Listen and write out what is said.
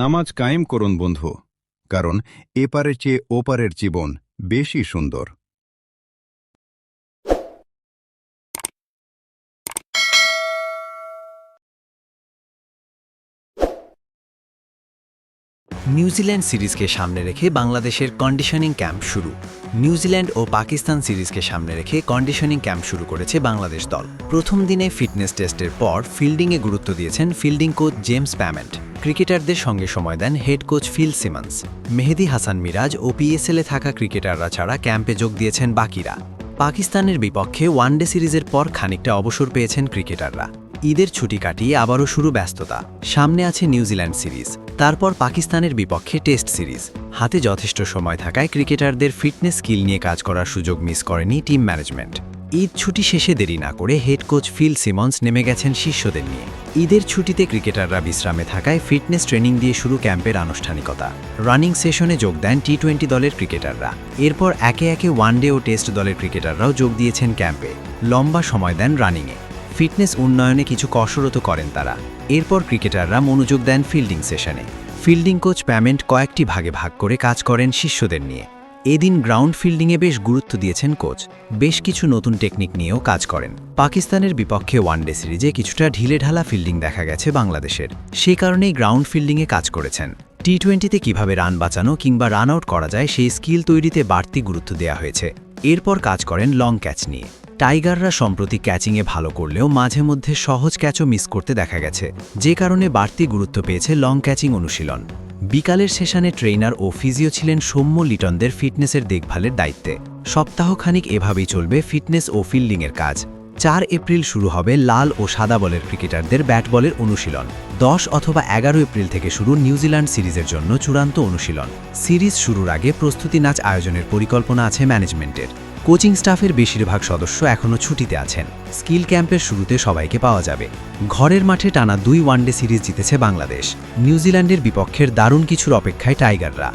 নামাজ কায়েম করুন বন্ধু, কারণ এপারের চেয়ে ওপারের জীবন বেশি সুন্দর। নিউজিল্যান্ড সিরিজকে সামনে রেখে বাংলাদেশের কন্ডিশনিং ক্যাম্প শুরু। নিউজিল্যান্ড ও পাকিস্তান সিরিজকে সামনে রেখে কন্ডিশনিং ক্যাম্প শুরু করেছে বাংলাদেশ দল। প্রথম দিনে ফিটনেস টেস্টের পর ফিল্ডিংয়ে গুরুত্ব দিয়েছেন ফিল্ডিং কোচ জেমস প্যামেন্ট। ক্রিকেটারদের সঙ্গে সময় দেন হেড কোচ ফিল সিমন্স। মেহেদী হাসান মিরাজ ও পিএসএলে থাকা ক্রিকেটাররা ছাড়া ক্যাম্পে যোগ দিয়েছেন বাকিরা। পাকিস্তানের বিপক্ষে ওয়ানডে সিরিজের পর খানিকটা অবসর পেয়েছেন ক্রিকেটাররা। ঈদের ছুটি কাটিয়ে আবারও শুরু ব্যস্ততা। সামনে আছে নিউজিল্যান্ড সিরিজ, তারপর পাকিস্তানের বিপক্ষে টেস্ট সিরিজ। হাতে যথেষ্ট সময় থাকায় ক্রিকেটারদের ফিটনেস স্কিল নিয়ে কাজ করার সুযোগ মিস করেনি টিম ম্যানেজমেন্ট। ঈদ ছুটি শেষে দেরি না করে হেড কোচ ফিল সিমন্স নেমে গেছেন শিষ্যদের নিয়ে। ঈদের ছুটিতে ক্রিকেটাররা বিশ্রামে থাকায় ফিটনেস ট্রেনিং দিয়ে শুরু ক্যাম্পের আনুষ্ঠানিকতা। রানিং সেশনে যোগ দেন টি-20 দলের ক্রিকেটাররা। এরপর একে একে ওয়ানডে ও টেস্ট দলের ক্রিকেটাররাও যোগ দিয়েছেন ক্যাম্পে। লম্বা সময় দেন রানিংয়ে। ফিটনেস উন্নয়নে কিছু কসরত করেন তারা। এরপর ক্রিকেটাররা মনোযোগ দেন ফিল্ডিং সেশনে। ফিল্ডিং কোচ প্যামেন্ট কয়েকটি ভাগে ভাগ করে কাজ করেন শিষ্যদের নিয়ে। এদিন গ্রাউন্ড ফিল্ডিংয়ে বেশ গুরুত্ব দিয়েছেন কোচ। বেশ কিছু নতুন টেকনিক নিয়েও কাজ করেন। পাকিস্তানের বিপক্ষে ওয়ানডে সিরিজে কিছুটা ঢিলেঢালা ফিল্ডিং দেখা গেছে বাংলাদেশের, সেই কারণেই গ্রাউন্ড ফিল্ডিংয়ে কাজ করেছেন। টি-20তে কিভাবে রান বাঁচানো কিংবা রান আউট করা যায় সেই স্কিল তৈরিতে বাড়তি গুরুত্ব দেওয়া হয়েছে। এরপর কাজ করেন লং ক্যাচ নিয়ে। টাইগাররা সম্প্রতি ক্যাচিংয়ে ভালো করলেও মাঝে মধ্যে সহজ ক্যাচও মিস করতে দেখা গেছে, যে কারণে বাড়তি গুরুত্ব পেয়েছে লং ক্যাচিং অনুশীলন। বিকালের সেশনে ট্রেইনার ও ফিজিও ছিলেন সৌম্য লিটনদের ফিটনেসের দেখভালের দায়িত্বে। সপ্তাহখানিক এভাবেই চলবে ফিটনেস ও ফিল্ডিংয়ের কাজ। 4 এপ্রিল শুরু হবে লাল ও সাদা বলের ক্রিকেটারদের ব্যাট বলের অনুশীলন। 10 অথবা 11 এপ্রিল থেকে শুরু নিউজিল্যান্ড সিরিজের জন্য চূড়ান্ত অনুশীলন। সিরিজ শুরুর আগে প্রস্তুতি ম্যাচ আয়োজনের পরিকল্পনা আছে ম্যানেজমেন্টের। কোচিং স্টাফের বেশিরভাগ সদস্য এখনও ছুটিতে আছেন। স্কিল ক্যাম্পের শুরুতে সবাইকে পাওয়া যাবে। ঘরের মাঠে টানা 2 ওয়ানডে সিরিজ জিতেছে বাংলাদেশ। নিউজিল্যান্ডের বিপক্ষের দারুণ কিছুর অপেক্ষায় টাইগাররা।